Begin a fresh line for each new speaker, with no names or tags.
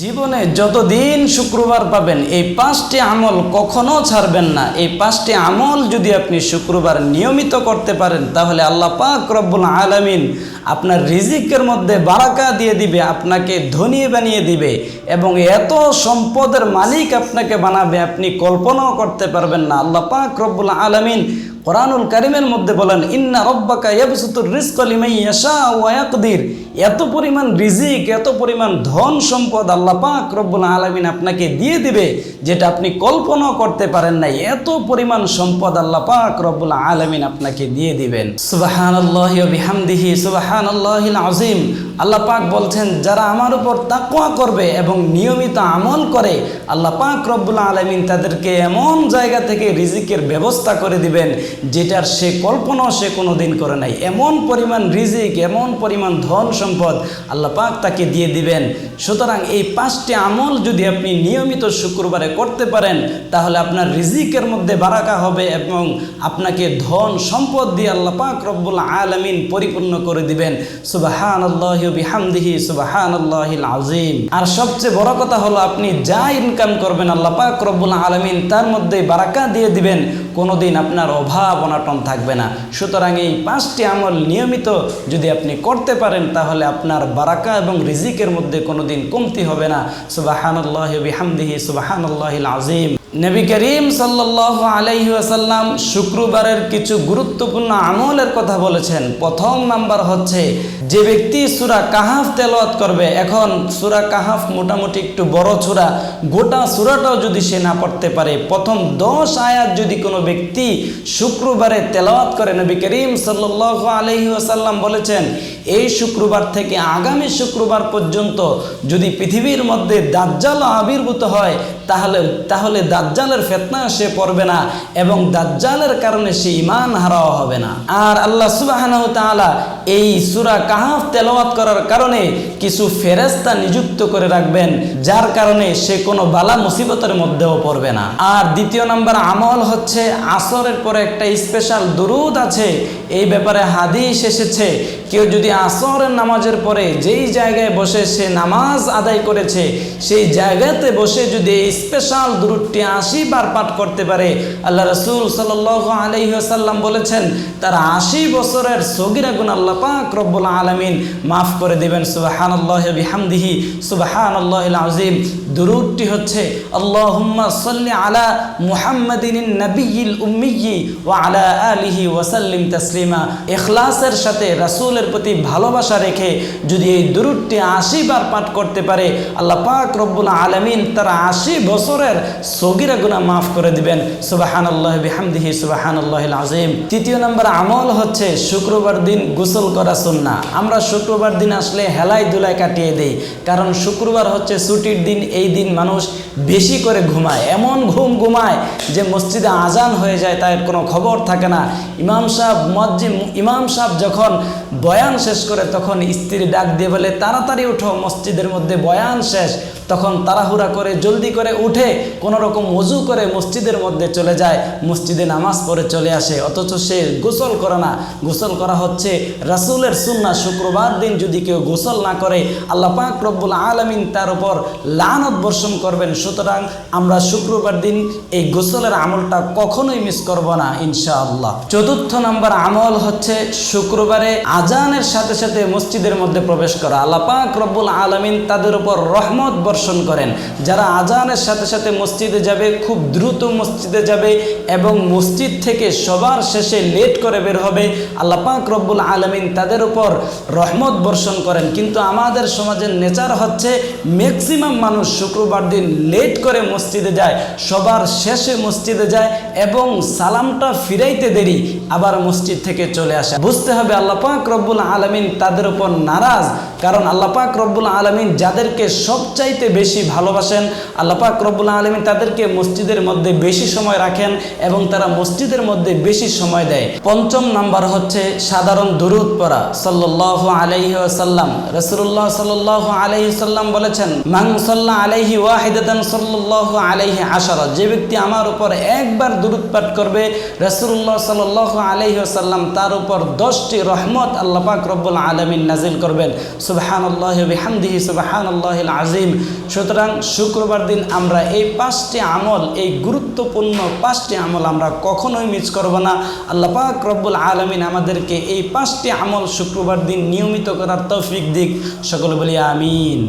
জীবনে যতদিন শুক্রবার পাবেন এই 5টি আমল কখনো ছাড়বেন না। এই 5টি আমল যদি আপনি শুক্রবার নিয়মিত করতে পারেন তাহলে আল্লাহ পাক রব্বুল আলামিন আপনার রিজিকের মধ্যে বারাকা দিয়ে দিবে, আপনাকে ধনী বানিয়ে দিবে এবং এত সম্পদের মালিক আপনাকে বানাবে আপনি কল্পনাও করতে পারবেন না। আল্লাহ পাক রব্বুল আলামিন কোরআনুল কারীমের মধ্যে বলেন, ইন্না রাব্বাকা ইয়াবসুতুর রিজকা লিমান ইয়াশা ওয়া ইয়াকদির। এত পরিমাণ রিজিক, এত পরিমাণ ধন সম্পদ আল্লাহ পাক রব্বুল আলামিন আপনাকে দিয়ে দিবে যেটা আপনি কল্পনাও করতে পারেন নাই। এত পরিমাণ সম্পদ আল্লাহ পাক রব্বুল আলামিন আপনাকে দিয়ে দিবেন। সুবহানাল্লাহি ওয়া বিহামদিহি সুবহানাল্লাহিল আযীম। আল্লাহ পাক বলছেন, যারা আমার উপর তাকওয়া করবে এবং নিয়মিত আমল করে আল্লাহ পাক রব্বুল আলামিন তাদেরকে এমন জায়গা থেকে রিজিকের ব্যবস্থা করে দিবেন যেটার সে কল্পনাও সে কোনোদিন করে নাই। এমন পরিমাণ রিজিক, এমন পরিমাণ ধন সম্পদ আল্লাহ পাক তাকে দিয়ে দিবেন। সুতরাং এই 5টি আমল যদি আপনি নিয়মিত শুক্রবারে করতে পারেন তাহলে আপনার রিজিকের মধ্যে বারাকা হবে এবং আপনাকে ধন সম্পদ দিয়ে আল্লাহ পাক রব্বুল আলামিন পরিপূর্ণ করে দিবেন। সুবহানাল্লাহি ওয়া বিহামদিহি সুবহানাল্লাহিল আযীম। আর সবচেয়ে বড় কথা হলো আপনি যা ইনকাম করবেন আল্লাহ পাক রব্বুল আলামিন তার মধ্যে বারাকা দিয়ে দিবেন, কোনোদিন আপনার অভাব অনাটন থাকবে না। সুতরাং এই 5টি আমল নিয়মিত যদি আপনি করতে পারেন তাহলে আপনার বারাকা এবং রিজিকের মধ্যে কোনোদিন কমতি হবে না। সুবহানাল্লাহি ওয়া বিহামদিহি সুবহানাল্লাহিল আযীম। নবী করিম সাল্লাল্লাহু আলাইহি ওয়াসাল্লাম শুক্রবারের কিছু গুরুত্বপূর্ণ আমলের কথা বলেছেন। প্রথম নাম্বার হচ্ছে যে ব্যক্তি সূরা কাহাফ তেলাওয়াত করবে। এখন সূরা কাহাফ মোটামুটি একটু বড় সূরা, গোটা সূরাটাও যদি সে না পড়তে পারে, প্রথম 10 আয়াত যদি কোনো ব্যক্তি শুক্রবারে তেলাওয়াত করে, নবী করিম সাল্লাল্লাহু আলাইহি ওয়াসাল্লাম বলেছেন এই শুক্রবার থেকে আগামী শুক্রবার পর্যন্ত যদি পৃথিবীর মধ্যে দাজ্জাল আবির্ভূত হয় তাহলে দাজ্জালের ফিতনা সে পড়বে না এবং দাজ্জালের কারণে সে ঈমান হারাও হবে না। আর আল্লাহ সুবহানাহু ওয়া তাআলা এই সূরা কাহাফ তেলাওয়াত করার কারণে কিছু ফেরেশতা নিযুক্ত করে রাখবেন যার কারণে সে কোনো বালা মুসিবতের মধ্যেও পড়বে না। আর দ্বিতীয় নাম্বার আমল হচ্ছে আসরের পরে একটা স্পেশাল দুরূদ আছে, এই ব্যাপারে হাদিস এসেছে কেউ যদি আসরের নামাজের পরে যেই জায়গায় বসে সে নামাজ আদায় করেছে সেই জায়গাতে বসে যদি এই স্পেশাল দুরূদটি 80 বার পাঠ করতে পারে, আল্লাহ রাসূল সাল্লাল্লাহু আলাইহি ওয়াসাল্লাম বলেছেন তার 80 বছরের সগীরা গুনাহ আল্লাহ পাক রব্বুল আলামিন মাফ করে দিবেন। সুবহানাল্লাহি ওয়া বিহামদিহি সুবহানাল্লাহিল আযীম। দুরূদটি হচ্ছে আল্লাহুম্মা সাল্লি আলা মুহাম্মাদিন নাবিয়্যিল উম্মিয়্যি ওয়া আলা আলিহি ওয়া সাল্লিম তাসলিমা। ইখলাসের সাথে রাসূলের প্রতি ভালোবাসা রেখে যদি এই দুরূদটি 80 বার পাঠ করতে পারে আল্লাহ পাক রব্বুল আলামিন তার 80 বছরের সগীরা গুনাহ মাফ করে দিবেন। সুবহানাল্লাহি বিহামদিহি সুবহানাল্লাহিল আযীম। তৃতীয় নম্বর আমল হচ্ছে শুক্রবার দিন গোসল করা সুন্নাহ। আমরা শুক্রবার দিন আসলে হেলায় দুলায় কাটিয়ে দেই, কারণ শুক্রবার হচ্ছে ছুটির দিন। এই দিন মানুষ বেশি করে ঘুমায়, এমন ঘুমায় যে মসজিদে আজান হয়ে যায় তার কোনো খবর থাকে না। ইমাম সাহেব যখন বয়ান শেষ করে তখন স্ত্রী ডাক দিয়ে বলে তাড়াতাড়ি উঠো, মসজিদের মধ্যে বয়ান শেষ। তখন তাড়াহুড়া করে জলদি করে উঠে কোনো রকম ওযু করে মসজিদের মধ্যে চলে যায়, মসজিদে নামাজ পড়ে চলে আসে, অথচ সে গোসল করে না। গোসল করা হচ্ছে রাসূলের সুন্নাহ। শুক্রবার দিন যদি কেউ গোসল না করে আল্লাহ পাক রব্বুল আলামিন তার উপর লানত বর্ষণ করবেন। সুতরাং আমরা শুক্রবার দিন এই গোসলের আমলটা কখনোই মিস করব না ইনশাআল্লাহ। চতুর্থ নাম্বার আমল হচ্ছে শুক্রবারে আজানের সাথে সাথে মসজিদের মধ্যে প্রবেশ করা। আল্লাহ পাক রব্বুল আলামিন তাদের উপর রহমত বর্ষণ করেন। যারা আজানের সাথে সাথে মসজিদে যাবে খুব দ্রুত মসজিদে যাবে এবং মসজিদ থেকে সবার শেষে লেট করে বের হবে, আল্লাহ পাক রব্বুল আলামিন তাদের উপর রহমত বর্ষণ করেন। কিন্তু আমাদের সমাজের নেচার হচ্ছে ম্যাক্সিমাম মানুষ শুক্রবার দিন লেট করে মসজিদে যায়, সবার শেষে মসজিদে যায় এবং সালামটা ফিরাইতে দেরি, আবার মসজিদ থেকে চলে আসে। বুঝতে হবে আল্লাহ পাক রব্বুল আলামিন তাদের উপর নারাজ, কারণ আল্লাহ পাক রব্বুল আলামিন যাদেরকে সবচাইতে বেশি ভালোবাসেন আল্লাহ পাক রব্বুল আলামিন তাদেরকে মসজিদের মধ্যে বেশি সময় রাখেন এবং তারা মসজিদের মধ্যে বেশি সময় দেয়। পঞ্চম নাম্বার হচ্ছে সাধারণ দুরূদ পড়া সাল্লাল্লাহু আলাইহি ওয়াসাল্লাম। রাসূলুল্লাহ সাল্লাল্লাহু আলাইহি ওয়াসাল্লাম বলেছেন মান সাল্লা আলাইহি ওয়াহিদাতান সাল্লাল্লাহু আলাইহি আশারা। যে ব্যক্তি আমার উপর একবার দুরূদ পাঠ করবে রাসূলুল্লাহ সাল্লাল্লাহু আলাইহি ওয়াসাল্লাম তার উপর 10টি রহমত আল্লাহ পাক রব্বুল আলামিন নাজিল করবেন। সুবহানাল্লাহি ওয়া বিহামদিহি সুবহানাল্লাহিল আযীম। সুতরাং শুক্রবার দিন আমরা এই 5টি আমল, এই গুরুত্বপূর্ণ 5টি আমল আমরা কখনোই মিস করব না। আল্লাহ পাক রব্বুল আলামিন আমাদেরকে এই 5টি আমল শুক্রবার দিন নিয়মিত করার তৌফিক দিক। সকলে বলি আমিন।